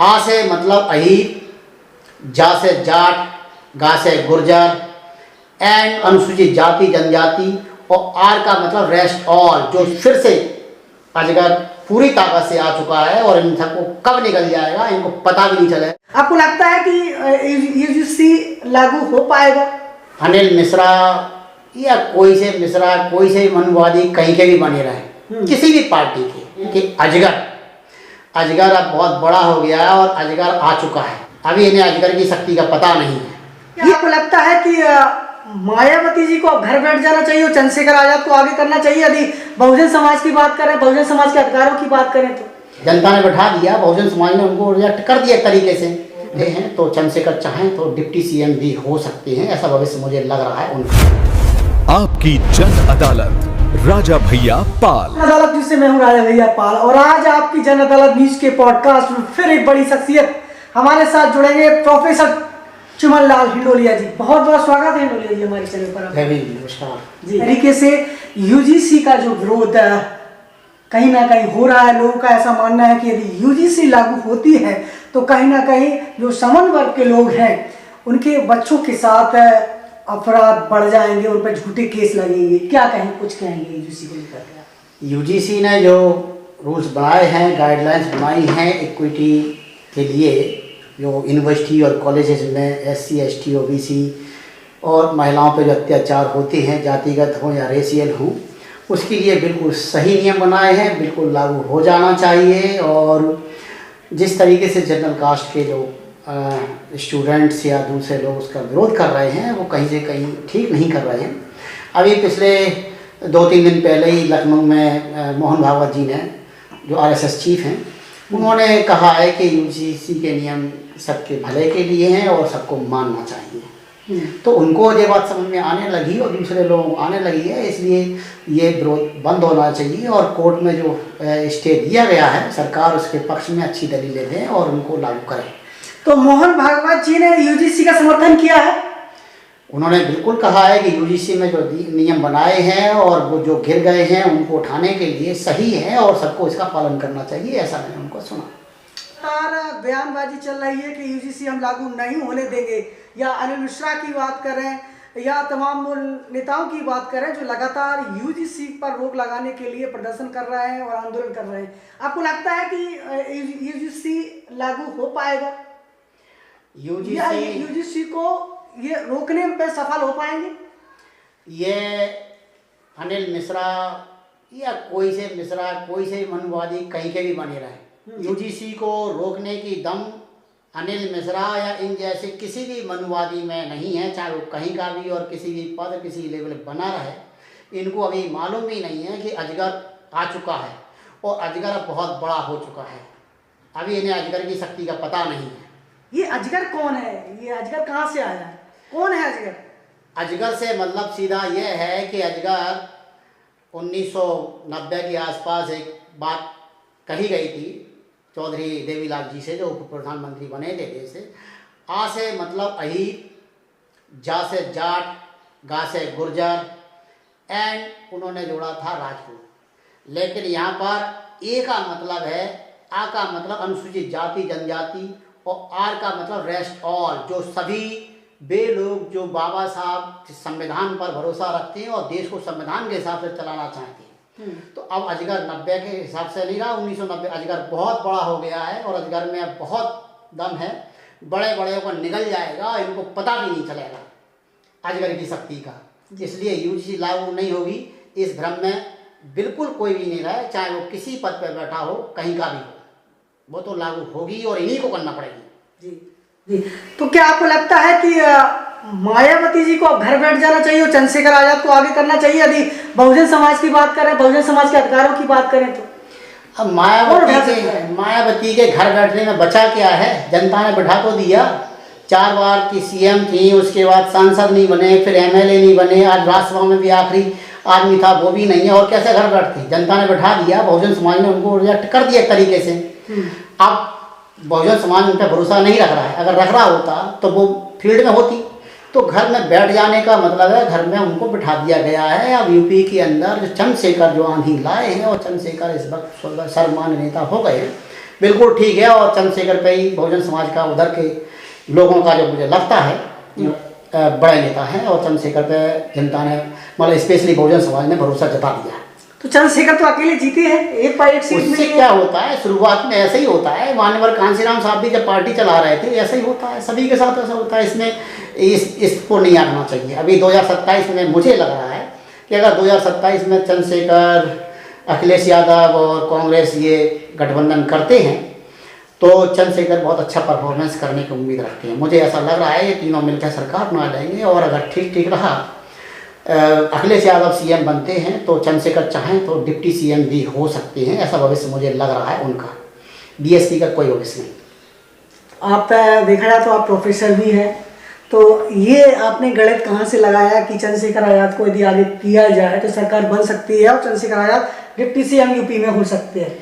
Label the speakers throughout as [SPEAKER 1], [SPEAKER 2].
[SPEAKER 1] आ से मतलब अहीर, जा से जाट, गा से गुर्जर एंड अनुसूचित जाति जनजाति और आर का मतलब रेस्ट ऑल, जो फिर से अजगर पूरी ताकत से आ चुका है और इन सबको कब निकल जाएगा इनको पता भी नहीं चलेगा।
[SPEAKER 2] आपको लगता है कि यूजीसी लागू हो पाएगा?
[SPEAKER 1] अनिल मिश्रा या कोई से मिश्रा, कोई से मनुवादी कहीं के भी बने रहे, किसी भी पार्टी के, कि अजगर अब बहुत बड़ा हो गया है और अजगर आ चुका है। अभी इन्हें अजगर की शक्ति का पता नहीं है।
[SPEAKER 2] ये आपको लगता है कि मायावती जी को अब घर बैठ जाना चाहिए और चंद्रशेखर आजाद को आगे करना चाहिए? यदि बहुजन समाज की बात करें, बहुजन समाज के अधिकारों की बात करें तो
[SPEAKER 1] जनता ने बैठा दिया, बहुजन समाज ने उनको रिजेक्ट कर दिया एक तरीके से हैं, तो चंद्रशेखर चाहें तो डिप्टी सीएम भी हो सकते हैं, ऐसा भविष्य मुझे लग रहा है उनका।
[SPEAKER 3] आपकी जन अदालत राजा भैया पाल।
[SPEAKER 2] अदालत न्यूज से मैं हूं राजा भैया पाल और आज आपकी जन अदालत न्यूज के पॉडकास्ट में फिर एक बड़ी शख्सियत हमारे साथ जुड़ेंगे, प्रोफेसर चिमन लाल हिंडोलिया जी। बहुत बहुत स्वागत है हिंडोलिया जी हमारे चैनल पर।
[SPEAKER 1] नमस्कार
[SPEAKER 2] जी। तरीके से यूजीसी का जो विरोध कहीं ना कहीं हो रहा है, लोगों का ऐसा मानना है कि यदि यूजीसी लागू होती है तो कहीं ना कहीं जो समन वर्ग के लोग हैं उनके बच्चों के साथ अपराध बढ़ जाएंगे, उन पर झूठे केस लगेंगे। क्या कहें, कुछ कहेंगे यूजीसी को लेकर?
[SPEAKER 1] यूजीसी ने जो रूल्स बनाए हैं, गाइडलाइंस बनाई हैं इक्विटी के लिए, जो यूनिवर्सिटी और कॉलेजेस में एससी एसटी ओबीसी और महिलाओं पर जो अत्याचार होते हैं, जातिगत हो या रेशियल हो, उसके लिए बिल्कुल सही नियम बनाए हैं, बिल्कुल लागू हो जाना चाहिए। और जिस तरीके से जनरल कास्ट के जो स्टूडेंट्स या दूसरे लोग उसका विरोध कर रहे हैं, वो कहीं से कहीं ठीक नहीं कर रहे हैं। अभी पिछले 2-3 दिन पहले ही लखनऊ में मोहन भागवत जी ने, जो आरएसएस चीफ हैं, उन्होंने कहा है कि यूजीसी के नियम सबके भले के लिए हैं और सबको मानना चाहिए। तो उनको ये बात समझ में आने लगी और दूसरे लोगों को आने लगी है, इसलिए ये विरोध बंद होना चाहिए और कोर्ट में जो स्टे दिया गया है, सरकार उसके पक्ष में अच्छी दलीलें दें और उनको लागू करें।
[SPEAKER 2] तो मोहन भागवत जी ने यूजीसी का समर्थन किया है।
[SPEAKER 1] उन्होंने बिल्कुल कहा है कि यूजीसी में जो नियम बनाए हैं और वो जो गिर गए हैं उनको उठाने के लिए सही है और सबको इसका पालन करना चाहिए, ऐसा मैंने उनको सुना।
[SPEAKER 2] बयानबाजी चल रही है कि यूजीसी हम लागू नहीं होने देंगे, या अनिल मिश्रा की बात करें या तमाम नेताओं की बात करें जो लगातार यूजीसी पर रोक लगाने के लिए प्रदर्शन कर रहे हैं और आंदोलन कर रहे हैं। आपको लगता है कि यूजीसी लागू हो पाएगा? यूजीसी को ये रोकने पे सफल हो पाएंगे?
[SPEAKER 1] ये अनिल मिश्रा या कोई से मिश्रा, कोई से मनुवादी कहीं के भी बने रहे, यूजीसी को रोकने की दम अनिल मिश्रा या इन जैसे किसी भी मनुवादी में नहीं है, चाहे वो कहीं का भी और किसी भी पद किसी लेवल बना रहे। इनको अभी मालूम ही नहीं है कि अजगर आ चुका है और अजगर अब बहुत बड़ा हो चुका है। अभी इन्हें अजगर की शक्ति का पता नहीं है।
[SPEAKER 2] ये अजगर कौन है? ये अजगर कहाँ से आया है? कौन है अजगर?
[SPEAKER 1] अजगर से मतलब सीधा यह है कि अजगर 1990 के आसपास एक बात कही गई थी चौधरी देवीलाल जी से, जो उप प्रधानमंत्री बने थे देश से। आ से मतलब अहीर, जा से जाट, गा से गुर्जर एंड उन्होंने जोड़ा था राजपूत। लेकिन यहाँ पर ए का मतलब है, आ का मतलब अनुसूचित जाति जनजाति और आर का मतलब रेस्ट ऑल, जो सभी वे लोग जो बाबा साहब संविधान पर भरोसा रखते हैं और देश को संविधान के हिसाब से चलाना चाहते हैं। तो अब अजगर 90 के हिसाब से नहीं रहा, 1990 अजगर बहुत बड़ा हो गया है और अजगर में अब बहुत दम है, बड़े बड़े को निगल जाएगा, इनको पता भी नहीं चलेगा अजगर की शक्ति का। इसलिए यूजीसी लागू नहीं होगी, इस भ्रम में बिल्कुल कोई भी नहीं रहे, चाहे वो किसी पद पर बैठा हो, कहीं का भी हो, वो तो लागू होगी और इन्हीं को करना पड़ेगी।
[SPEAKER 2] जी जी। तो क्या आपको लगता है कि मायावती जी को अब घर बैठ जाना चाहिए और चंद्रशेखर आजाद को आगे करना चाहिए? यदि बहुजन समाज की बात करें, बहुजन समाज के अधिकारों की बात करें तो
[SPEAKER 1] अब मायावती के घर बैठने में बचा क्या है? जनता ने बैठा तो दिया, 4 बार की सीएम थी, उसके बाद सांसद नहीं बने, फिर एमएलए नहीं बने, आज राज्यसभा में भी आखिरी आदमी था वो भी नहीं है, और कैसे घर बैठते? जनता ने बैठा दिया, बहुजन समाज ने उनको रिजेक्ट कर दिया एक तरीके से। अब बहुजन समाज उन पर भरोसा नहीं रख रहा है, अगर रख रहा होता तो वो फील्ड में होती। तो घर में बैठ जाने का मतलब है घर में उनको बिठा दिया गया है। अब यूपी के अंदर जो चंद्रशेखर जो आंधी लाए हैं, और चंद्रशेखर इस वक्त सर्वमान्य नेता हो गए, बिल्कुल ठीक है। और चंद्रशेखर पे ही बहुजन समाज का उधर के लोगों का जो मुझे लगता है बड़े नेता हैं, और चंद्रशेखर पे जनता ने मतलब स्पेशली बहुजन समाज ने भरोसा जता दिया है।
[SPEAKER 2] तो चंद्रशेखर तो अकेले जीते हैं, एक सीट
[SPEAKER 1] उससे
[SPEAKER 2] मिली है।
[SPEAKER 1] क्या होता है, शुरुआत में ऐसे ही होता है। मान्यवर कांशीराम साहब भी जब पार्टी चला रहे थे ऐसा ही होता है, सभी के साथ ऐसा होता है। इसमें इसको नहीं आना चाहिए। अभी 2027 में मुझे लग रहा है कि अगर 2027 में चंद्रशेखर, अखिलेश यादव और कांग्रेस ये गठबंधन करते हैं तो चंद्रशेखर बहुत अच्छा परफॉर्मेंस करने की उम्मीद रखते हैं। मुझे ऐसा लग रहा है ये तीनों मिलकर सरकार बना लेंगे, और अगर ठीक रहा अखिलेश यादव सीएम बनते हैं तो चंद्रशेखर चाहें तो डिप्टी सीएम भी हो सकते हैं। ऐसा भविष्य मुझे लग रहा है उनका, बीएसपी का कोई भविष्य नहीं।
[SPEAKER 2] आप देखा जाए तो आप प्रोफेसर भी हैं, तो ये आपने गणित कहाँ से लगाया कि चंद्रशेखर आज़ाद को यदि आगे किया जाए तो सरकार बन सकती है और Chandrashekhar Azad deputy CM UP में हो सकते हैं?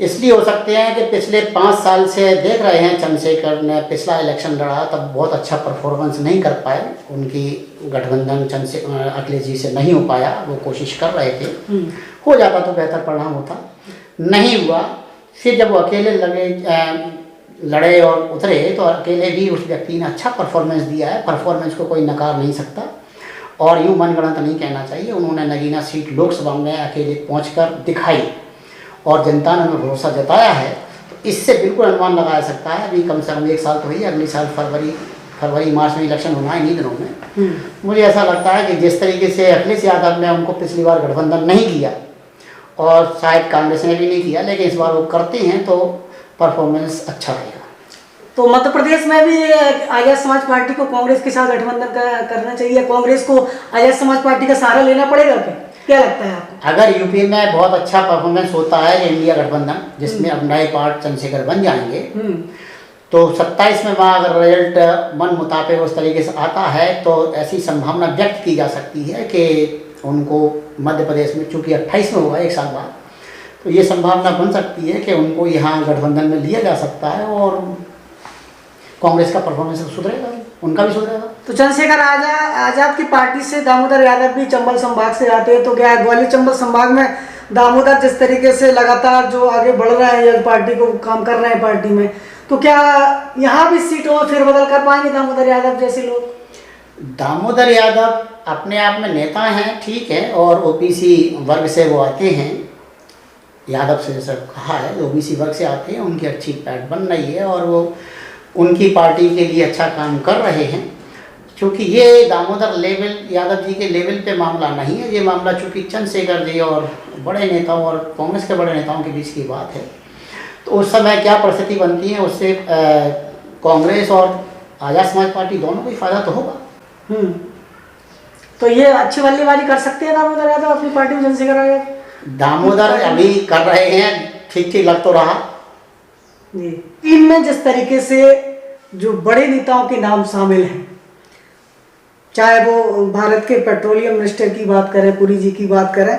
[SPEAKER 1] इसलिए हो सकते हैं कि पिछले 5 साल से देख रहे हैं चंद्रशेखर ने पिछला इलेक्शन लड़ा तब बहुत अच्छा परफॉर्मेंस नहीं कर पाए। उनकी गठबंधन चंद्रशेखर अखिलेश जी से नहीं हो पाया, वो कोशिश कर रहे थे, हो जाता तो बेहतर परिणाम होता, नहीं हुआ। फिर जब वो अकेले लड़े और उतरे तो अकेले भी उस व्यक्ति ने अच्छा परफॉर्मेंस दिया है। परफॉर्मेंस को कोई नकार नहीं सकता, और यूँ मनगढ़ंत नहीं कहना चाहिए। उन्होंने नगीना सीट लोकसभा में अकेले पहुँचकर दिखाई और जनता ने उन्हें भरोसा जताया है। तो इससे बिल्कुल अनुमान लगाया सकता है। अभी कम से कम 1 साल तो हुई, अगले साल फरवरी मार्च में इलेक्शन होना है इन्हीं दिनों में। मुझे ऐसा लगता है कि जिस तरीके से अखिलेश यादव ने उनको पिछली बार गठबंधन नहीं किया और शायद कांग्रेस ने भी नहीं किया, लेकिन इस बार वो करते हैं तो परफॉर्मेंस अच्छा रहेगा।
[SPEAKER 2] तो मध्य प्रदेश में भी आजाद समाज पार्टी को कांग्रेस के साथ गठबंधन करना चाहिए, कांग्रेस को आजाद समाज पार्टी का सहारा लेना पड़ेगा क्या लगता है आपको?
[SPEAKER 1] अगर यूपी में बहुत अच्छा परफॉर्मेंस होता है इंडिया गठबंधन जिसमें अब नए पार्ट चंद्रशेखर बन जाएंगे, तो 27 में वहाँ अगर रिजल्ट मन मुताबिक उस तरीके से आता है तो ऐसी संभावना व्यक्त की जा सकती है कि उनको मध्य प्रदेश में, चूँकि 28 में होगा 1 साल बाद, तो ये संभावना बन सकती है कि उनको यहाँ गठबंधन में लिया जा सकता है और कांग्रेस का परफॉर्मेंस सुधरेगा, उनका भी सुधरेगा।
[SPEAKER 2] तो चंद्रशेखर आजाद की पार्टी से दामोदर यादव भी चंबल संभाग से आते हैं, तो क्या ग्वालियर चंबल संभाग में दामोदर जिस तरीके से लगातार जो आगे बढ़ रहे हैं पार्टी को काम कर रहे हैं पार्टी में, तो क्या यहाँ भी सीटों में फेरबदल कर पाएंगे दामोदर यादव जैसे लोग?
[SPEAKER 1] दामोदर यादव अपने आप में नेता हैं, ठीक है, और ओबीसी वर्ग से वो आते हैं। यादव से जैसा कहा है ओबीसी वर्ग से आते हैं, उनकी अच्छी पैठ बन रही है और वो उनकी पार्टी के लिए अच्छा काम कर रहे हैं। क्योंकि ये दामोदर यादव जी के लेवल पे मामला नहीं है, ये मामला चूँकि चंद्रशेखर जी और बड़े नेताओं और कांग्रेस के बड़े नेताओं के बीच की बात है, तो उस समय क्या परिस्थिति बनती है उससे कांग्रेस और आजाद समाज पार्टी दोनों को ही फायदा तो होगा।
[SPEAKER 2] तो ये अच्छी बल्लेबाजी कर सकते हैं दामोदर यादव अपनी पार्टी में चंद्रशेखर आजाद?
[SPEAKER 1] दामोदर अभी कर रहे हैं, ठीक लग तो रहा
[SPEAKER 2] जी। टीम में जिस तरीके से जो बड़े नेताओं के नाम शामिल हैं, चाहे वो भारत के पेट्रोलियम मिनिस्टर की बात करें, पुरी जी की बात करें,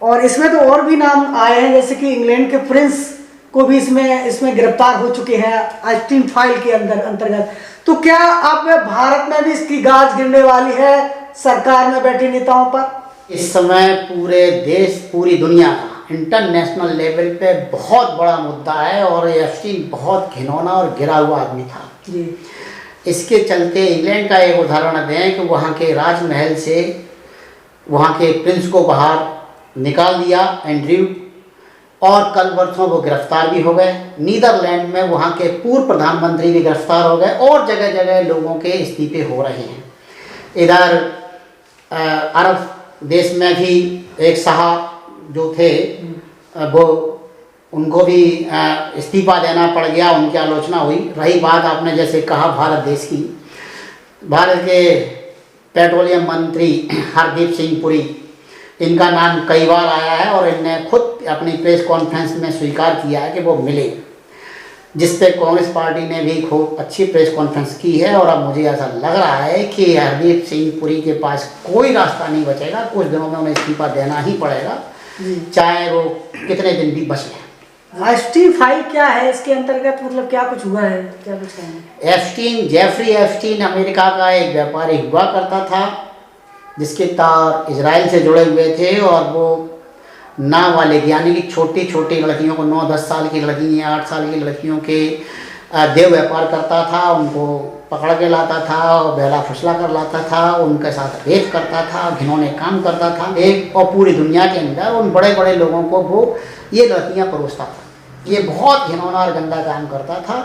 [SPEAKER 2] और इसमें तो और भी नाम आए हैं जैसे कि इंग्लैंड के प्रिंस को भी इसमें गिरफ्तार हो चुके हैं आइस्टीन फाइल के अंतर्गत। तो क्या अब भारत में भी इसकी गाज गिरने वाली है सरकार में बैठे नेताओं पर?
[SPEAKER 1] इस समय पूरे देश, पूरी दुनिया का इंटरनेशनल लेवल पे बहुत बड़ा मुद्दा है और एप्स्टीन बहुत घिनौना और गिरा हुआ आदमी था
[SPEAKER 2] जी।
[SPEAKER 1] इसके चलते इंग्लैंड का एक उदाहरण दें कि वहाँ के राजमहल से वहाँ के प्रिंस को बाहर निकाल दिया एंड्रयू, और कल बरसों वो गिरफ्तार भी हो गए। नीदरलैंड में वहाँ के पूर्व प्रधानमंत्री भी गिरफ्तार हो गए और जगह जगह लोगों के इस्तीफे हो रहे हैं। इधर अरब देश में भी एक साहब जो थे वो उनको भी इस्तीफा देना पड़ गया, उनकी आलोचना हुई। रही बात आपने जैसे कहा भारत देश की, भारत के पेट्रोलियम मंत्री हरदीप सिंह पुरी, इनका नाम कई बार आया है और इनने खुद अपनी प्रेस कॉन्फ्रेंस में स्वीकार किया है कि वो मिले, जिस पे कांग्रेस पार्टी ने भी खूब अच्छी प्रेस कॉन्फ्रेंस की है। और अब मुझे ऐसा लग रहा है कि हरदीप सिंह पुरी के पास कोई रास्ता नहीं बचेगा, कुछ दिनों में उन्हें इस्तीफा देना ही पड़ेगा, चाहे वो कितने दिन भी बच लें।
[SPEAKER 2] एप्स्टीन फाइल क्या है, इसके अंतर्गत मतलब क्या कुछ हुआ है, क्या कुछ है?
[SPEAKER 1] एप्स्टीन, जेफरी एप्स्टीन अमेरिका का एक व्यापारी हुआ करता था जिसके तार इजराइल से जुड़े हुए थे और वो नाबालिग यानी कि छोटी छोटी लड़कियों को 9-10 साल की लड़की या 8 साल की लड़कियों के देह व्यापार करता था, उनको पकड़ के लाता था और बहला फुसला कर लाता था, उनके साथ रेप करता था, घिनौने काम करता था एक, और पूरी दुनिया के अंदर उन बड़े बड़े लोगों को वो ये लड़कियां परोसता था। ये बहुत घिनौना और गंदा काम करता था।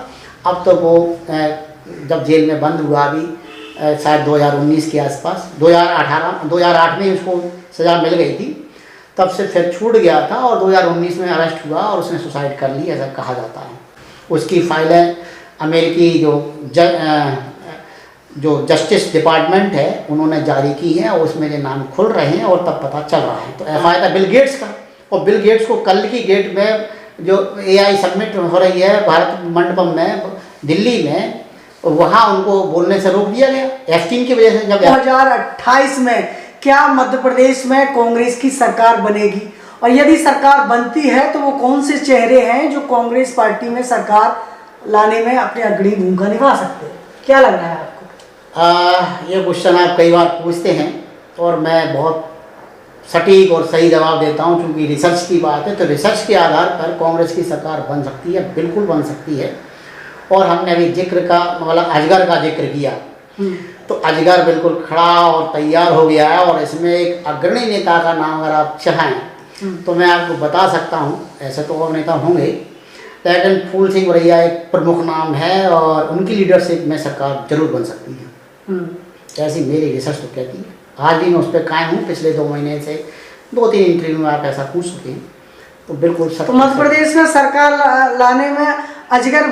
[SPEAKER 1] अब तो वो जब जेल में बंद हुआ अभी शायद 2019 के आसपास, 2008 में उसको सज़ा मिल गई थी, तब से फिर छूट गया था और 2019 में अरेस्ट हुआ और उसने सुसाइड कर ली, ऐसा कहा जाता है। उसकी फाइलें अमेरिकी जो जस्टिस डिपार्टमेंट है उन्होंने जारी की हैं और उसमें ये नाम खुल रहे हैं और तब पता चल रहा है। तो एफ था बिल गेट्स का, और बिल गेट्स को कल की डेट में जो AI समिट हो रही है भारत मंडपम में दिल्ली में, वहाँ उनको बोलने से रोक दिया गया एफटीन की वजह से। जब
[SPEAKER 2] 2028 में क्या मध्य प्रदेश में कांग्रेस की सरकार बनेगी, और यदि सरकार बनती है तो वो कौन से चेहरे हैं जो कांग्रेस पार्टी में सरकार लाने में अपनी अग्रणी भूमिका निभा सकते हैं, क्या लग रहा है आपको?
[SPEAKER 1] ये क्वेश्चन आप कई बार पूछते हैं और मैं बहुत सटीक और सही जवाब देता हूँ, क्योंकि रिसर्च की बात है। तो रिसर्च के आधार पर कांग्रेस की सरकार बन सकती है, बिल्कुल बन सकती है। और हमने अभी जिक्र का मतलब अजगर का जिक्र किया, तो अजगर बिल्कुल खड़ा और तैयार हो गया है, और इसमें एक अग्रणी नेता का नाम अगर आप चाहें तो मैं आपको बता सकता हूं। ऐसे तो और नेता होंगे, लेकिन फूल सिंह बरैया एक प्रमुख नाम है और उनकी लीडरशिप में सरकार जरूर बन सकती है, ऐसी मेरी रिसर्च तो कहती है। आज भी मैं उस पर कायम हूँ, पिछले 2 महीने से 2-3 इंटरव्यू में आप ऐसा पूछ चुके हैं, तो बिल्कुल सब।
[SPEAKER 2] तो मध्य प्रदेश में सरकार लाने में अजगर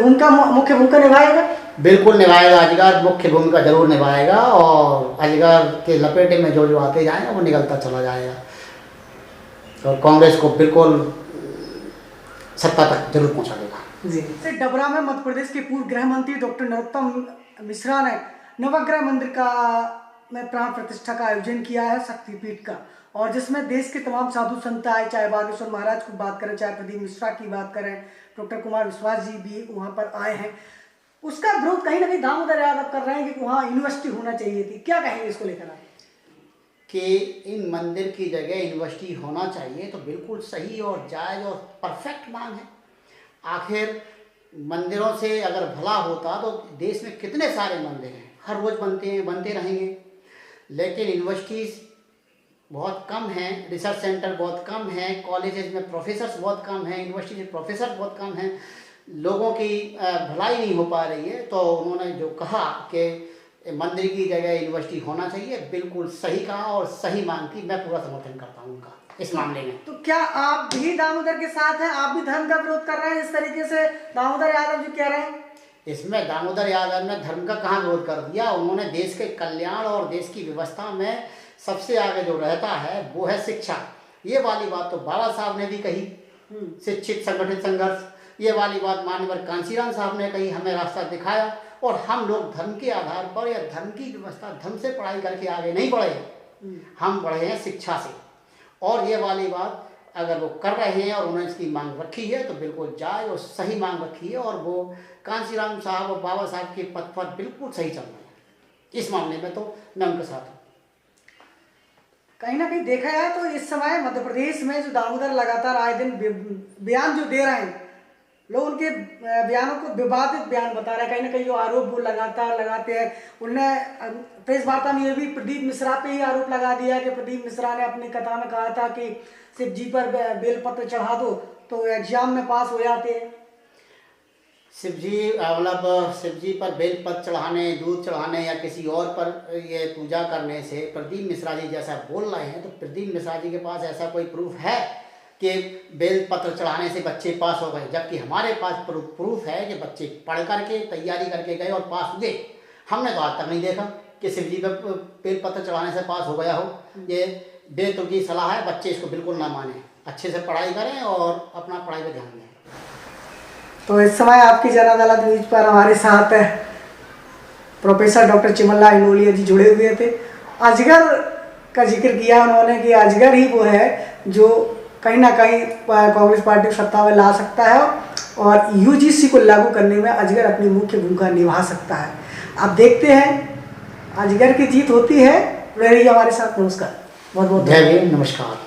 [SPEAKER 2] मुख्य भूमिका निभाएगा?
[SPEAKER 1] बिल्कुल निभाएगा, अजगर मुख्य भूमिका जरूर निभाएगा, और अजगर के लपेटे में जो जो आते जाएगा वो निकलता चला जाएगा, और कांग्रेस को बिल्कुल सत्ता तक जरूर पहुंचा देगा।
[SPEAKER 2] जी। डबरा में मध्य प्रदेश के पूर्व गृह मंत्री डॉक्टर नरोत्तम मिश्रा ने नवग्रह मंदिर में प्राण प्रतिष्ठा का आयोजन किया है, शक्तिपीठ का, और जिसमें देश के तमाम साधु संत आए, चाहे बागेश्वर महाराज की बात करें, चाहे प्रदीप मिश्रा की बात करें, डॉक्टर कुमार विश्वास जी भी वहाँ पर आए हैं। उसका विरोध कहीं ना कहीं दामोदर यादव कर रहे हैं कि वहाँ यूनिवर्सिटी होना चाहिए थी, क्या कहेंगे इसको लेकर आप?
[SPEAKER 1] कि इन मंदिर की जगह यूनिवर्सिटी होना चाहिए तो बिल्कुल सही और जायज़ और परफेक्ट मांग है। आखिर मंदिरों से अगर भला होता तो देश में कितने सारे मंदिर हैं, हर रोज़ बनते हैं, बनते रहेंगे, लेकिन यूनिवर्सिटीज़ बहुत कम हैं, रिसर्च सेंटर बहुत कम हैं, कॉलेजेस में प्रोफेसर्स बहुत कम हैं, यूनिवर्सिटी में प्रोफेसर बहुत कम हैं, लोगों की भलाई नहीं हो पा रही है। तो उन्होंने जो कहा कि मंदिर की जगह यूनिवर्सिटी होना चाहिए, बिल्कुल सही कहा और सही मांग की, मैं पूरा समर्थन करता हूँ उनका इस मामले में।
[SPEAKER 2] तो क्या आप भी दामोदर के साथ हैं? आप भी धर्म का विरोध कर रहे हैं इस तरीके से दामोदर यादव जो कह रहे हैं?
[SPEAKER 1] इसमें दामोदर यादव ने धर्म का कहाँ विरोध कर दिया? उन्होंने देश के कल्याण और देश की व्यवस्था में सबसे आगे जो रहता है वो है शिक्षा। ये वाली बात तो बाबा साहब ने भी कही, शिक्षित संगठित संघर्ष, ये वाली बात माननीय कांशीराम साहब ने कही, हमें रास्ता दिखाया, और हम लोग धर्म के आधार पर या धर्म की व्यवस्था, धर्म से पढ़ाई करके आगे नहीं बढ़े, हम बढ़े हैं शिक्षा से। और ये वाली बात अगर वो कर रहे हैं और उन्होंने इसकी मांग रखी है तो बिल्कुल जायज़ और सही मांग रखी है, और वो कांशीराम साहब और बाबा साहब के पथ पर बिल्कुल सही चल रहे हैं। इस मामले में तो मैं उनके साथ हूँ।
[SPEAKER 2] कहीं ना कहीं देखा जाए तो इस समय मध्य प्रदेश में जो दामोदर लगातार आए दिन बयान जो दे रहे हैं, लोग उनके बयानों को विवादित बयान बता रहे हैं। कहीं ना कहीं जो आरोप वो लगातार लगाते हैं, उनने प्रेस वार्ता में ये भी प्रदीप मिश्रा पे ही आरोप लगा दिया कि प्रदीप मिश्रा ने अपनी कथा में कहा था कि शिव जी पर बेलपत्र चढ़ा दो तो एग्जाम में पास हो जाते हैं।
[SPEAKER 1] शिव जी मतलब शिव जी पर बेलपत्र चढ़ाने, दूध चढ़ाने या किसी और पर ये पूजा करने से प्रदीप मिश्रा जी जैसा बोल रहे हैं, तो प्रदीप मिश्रा जी के पास ऐसा कोई प्रूफ है कि बेलपत्र चढ़ाने से बच्चे पास हो गए? जबकि हमारे पास प्रूफ है कि बच्चे पढ़ करके तैयारी करके गए और पास हुए। हमने तो आज तक नहीं देखा कि शिव जी पर बेलपत्र चढ़ाने से पास हो गया हो। ये बेतुकी सलाह है, बच्चे इसको बिल्कुल ना माने, अच्छे से पढ़ाई करें और अपना पढ़ाई पर ध्यान दें।
[SPEAKER 2] तो इस समय आपकी जन अदालत न्यूज पर हमारे साथ प्रोफेसर डॉक्टर चिमनलाल इंगोलिया जी जुड़े हुए थे। अजगर का जिक्र किया उन्होंने कि अजगर ही वो है जो कहीं ना कहीं कांग्रेस पार्टी सत्ता में ला सकता है, और यूजीसी को लागू करने में अजगर अपनी मुख्य भूमिका निभा सकता है। आप देखते हैं अजगर की जीत होती है। रही हमारे साथ, नमस्कार, बहुत बहुत
[SPEAKER 1] जय हिंद, नमस्कार।